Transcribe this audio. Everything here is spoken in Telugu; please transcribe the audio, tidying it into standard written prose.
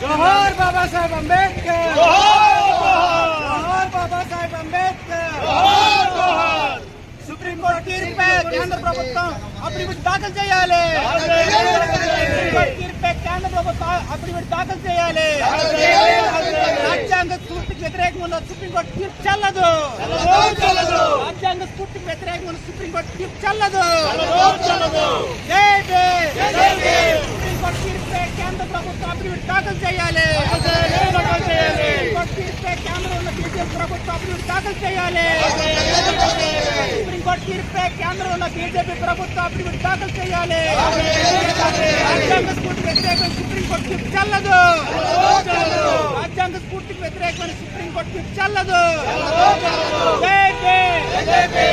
जोहार बाबा साहेब अंबेडकर, जोहार बाबा साहेब अंबेडकर। सुप्रीम कोर्ट తీర్పే కేంద్ర ప్రభుత్వం అఫిడవిట్ దాఖలు చేయాలి, సుప్రీం కోర్ట్ తీర్పే కేంద్ర ప్రభుత్వం అఫిడవిట్ దాఖలు చేయాలి। రాజ్యాంగ స్ఫూర్తికి వ్యతిరేకంగా ఉన్న సుప్రీం కోర్ట్ తీర్పు చెల్లదు, రాజ్యాంగ స్ఫూర్తికి వ్యతిరేకంగా ఉన్న సుప్రీం కోర్ట్ తీర్పు చెల్లదు। జై భీమ్। సుప్రీం కోర్ట్ తీర్పే కేంద్ర ప్రభుత్వం అఫిడవిట్ దాఖలు చేయాలి, సుప్రీం కోర్ట్ తీర్పే కేంద్రంలో ఉన్న బీజేపీ ప్రభుత్వం అఫిడవిట్ దాఖలు చేయాలి, సుప్రీం కోర్ట్ తీర్పే కేంద్రంలో ఉన్న బీజేపీ ప్రభుత్వం అఫిడవిట్ దాఖలు చేయాలి। రాజ్యాంగ స్ఫూర్తికి వ్యతిరేకమైన సుప్రీం కోర్టు తీర్పు చెల్లదు, రాజ్యాంగ స్ఫూర్తికి వ్యతిరేకమైన సుప్రీం కోర్టు తీర్పు చెల్లదు। జై భీమ్।